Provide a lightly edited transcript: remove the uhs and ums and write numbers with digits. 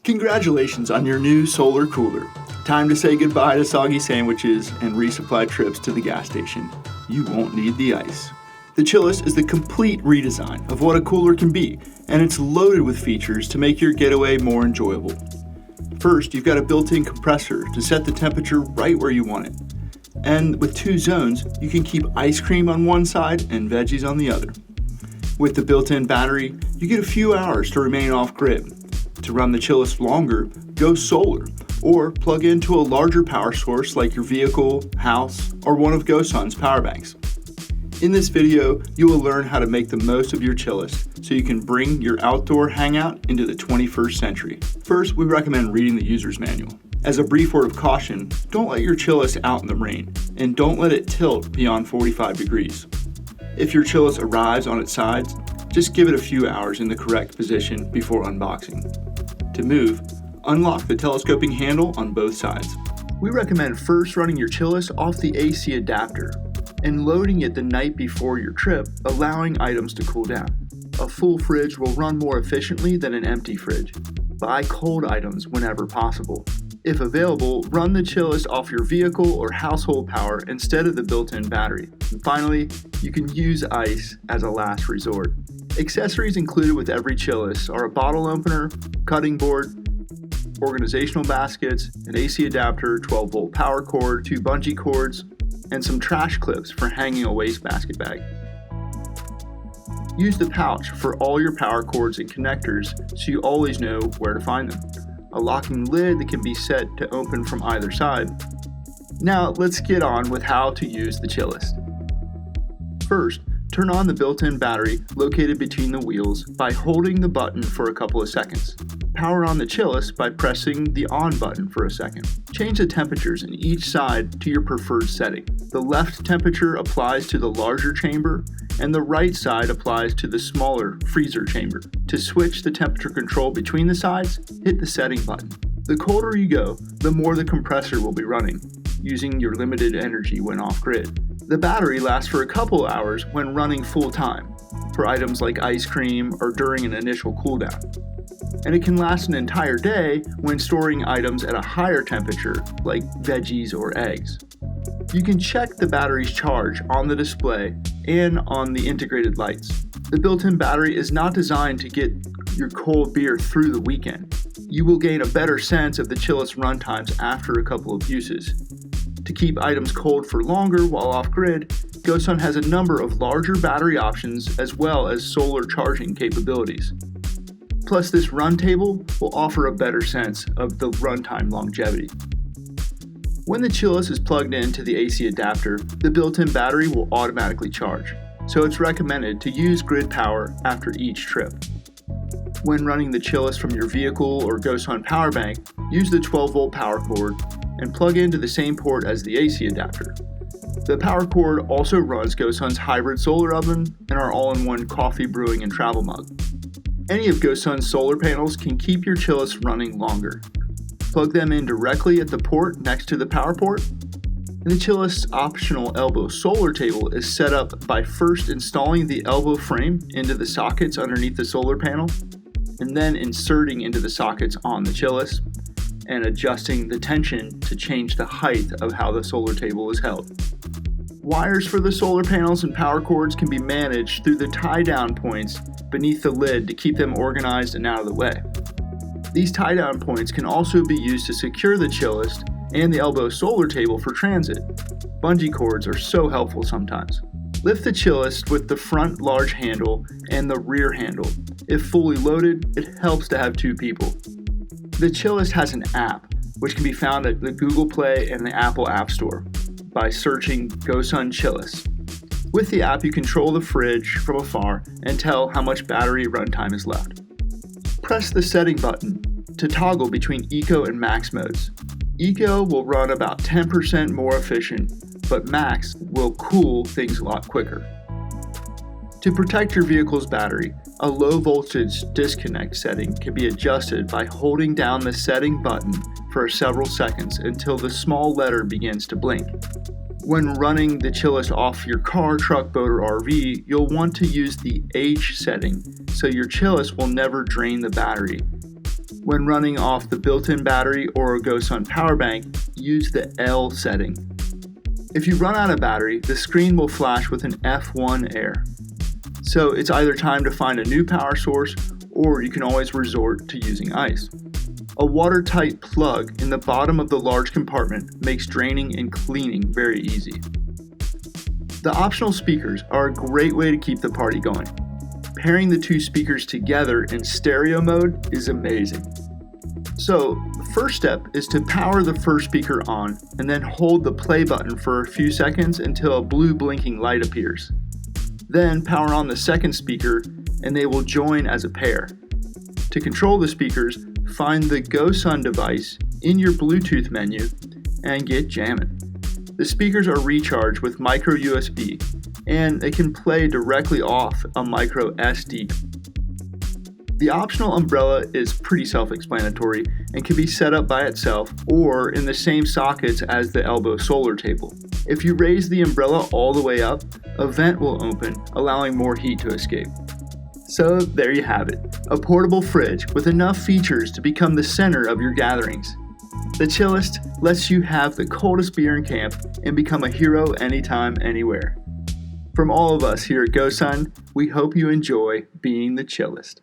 Congratulations on your new solar cooler. Time to say goodbye to soggy sandwiches and resupply trips to the gas station. You won't need the ice. The Chillest is the complete redesign of what a cooler can be, and it's loaded with features to make your getaway more enjoyable. First, you've got a built-in compressor to set the temperature right where you want it. And with 2 zones, you can keep ice cream on one side and veggies on the other. With the built-in battery, you get a few hours to remain off-grid. To run the Chillest longer, go solar, or plug into a larger power source like your vehicle, house, or one of GoSun's power banks. In this video, you will learn how to make the most of your Chillest so you can bring your outdoor hangout into the 21st century. First, we recommend reading the user's manual. As a brief word of caution, don't let your Chillest out in the rain, and don't let it tilt beyond 45 degrees. If your Chillest arrives on its sides, just give it a few hours in the correct position before unboxing. To move, unlock the telescoping handle on both sides. We recommend first running your Chillest off the AC adapter and loading it the night before your trip, allowing items to cool down. A full fridge will run more efficiently than an empty fridge. Buy cold items whenever possible. If available, run the Chillest off your vehicle or household power instead of the built-in battery. And finally, you can use ice as a last resort. Accessories included with every Chillest are a bottle opener, cutting board, organizational baskets, an AC adapter, 12-volt power cord, 2 bungee cords, and some trash clips for hanging a wastebasket bag. Use the pouch for all your power cords and connectors so you always know where to find them. A locking lid that can be set to open from either side. Now let's get on with how to use the Chillest. First, turn on the built-in battery located between the wheels by holding the button for a couple of seconds. Power on the Chillest by pressing the on button for a second. Change the temperatures in each side to your preferred setting. The left temperature applies to the larger chamber, and the right side applies to the smaller freezer chamber. To switch the temperature control between the sides, hit the setting button. The colder you go, the more the compressor will be running, using your limited energy when off-grid. The battery lasts for a couple hours when running full time, for items like ice cream or during an initial cooldown. And it can last an entire day when storing items at a higher temperature, like veggies or eggs. You can check the battery's charge on the display and on the integrated lights. The built-in battery is not designed to get your cold beer through the weekend. You will gain a better sense of the Chillest run times after a couple of uses. To keep items cold for longer while off-grid, GoSun has a number of larger battery options as well as solar charging capabilities. Plus, this run table will offer a better sense of the runtime longevity. When the Chillest is plugged into the AC adapter, the built-in battery will automatically charge, so it's recommended to use grid power after each trip. When running the Chillest from your vehicle or GoSun power bank, use the 12-volt power cord and plug into the same port as the AC adapter. The power cord also runs GoSun's hybrid solar oven and our all-in-one coffee brewing and travel mug. Any of GoSun's solar panels can keep your Chillest running longer. Plug them in directly at the port next to the power port. And the Chillest's optional elbow solar table is set up by first installing the elbow frame into the sockets underneath the solar panel, and then inserting into the sockets on the Chillest, and adjusting the tension to change the height of how the solar table is held. Wires for the solar panels and power cords can be managed through the tie-down points beneath the lid to keep them organized and out of the way. These tie-down points can also be used to secure the Chillest and the elbow solar table for transit. Bungee cords are so helpful sometimes. Lift the Chillest with the front large handle and the rear handle. If fully loaded, it helps to have 2 people. The Chillest has an app, which can be found at the Google Play and the Apple App Store by searching GoSun Chillest. With the app, you control the fridge from afar and tell how much battery runtime is left. Press the setting button to toggle between Eco and Max modes. Eco will run about 10% more efficient, but Max will cool things a lot quicker. To protect your vehicle's battery, a low voltage disconnect setting can be adjusted by holding down the setting button for several seconds until the small letter begins to blink. When running the Chillest off your car, truck, boat, or RV, you'll want to use the H setting so your Chillest will never drain the battery When running off the built-in battery or a GoSun power bank, use the L setting. If you run out of battery, the screen will flash with an F1 error. So it's either time to find a new power source, or you can always resort to using ice. A watertight plug in the bottom of the large compartment makes draining and cleaning very easy. The optional speakers are a great way to keep the party going. Pairing the two speakers together in stereo mode is amazing. So, the first step is to power the first speaker on and then hold the play button for a few seconds until a blue blinking light appears. Then power on the second speaker and they will join as a pair. To control the speakers, find the GoSun device in your Bluetooth menu and get jamming. The speakers are recharged with micro USB and they can play directly off a micro SD. The optional umbrella is pretty self-explanatory and can be set up by itself or in the same sockets as the elbow solar table. If you raise the umbrella all the way up, a vent will open, allowing more heat to escape. So there you have it, a portable fridge with enough features to become the center of your gatherings. The Chillest lets you have the coldest beer in camp and become a hero anytime, anywhere. From all of us here at GoSun, we hope you enjoy being the chillest.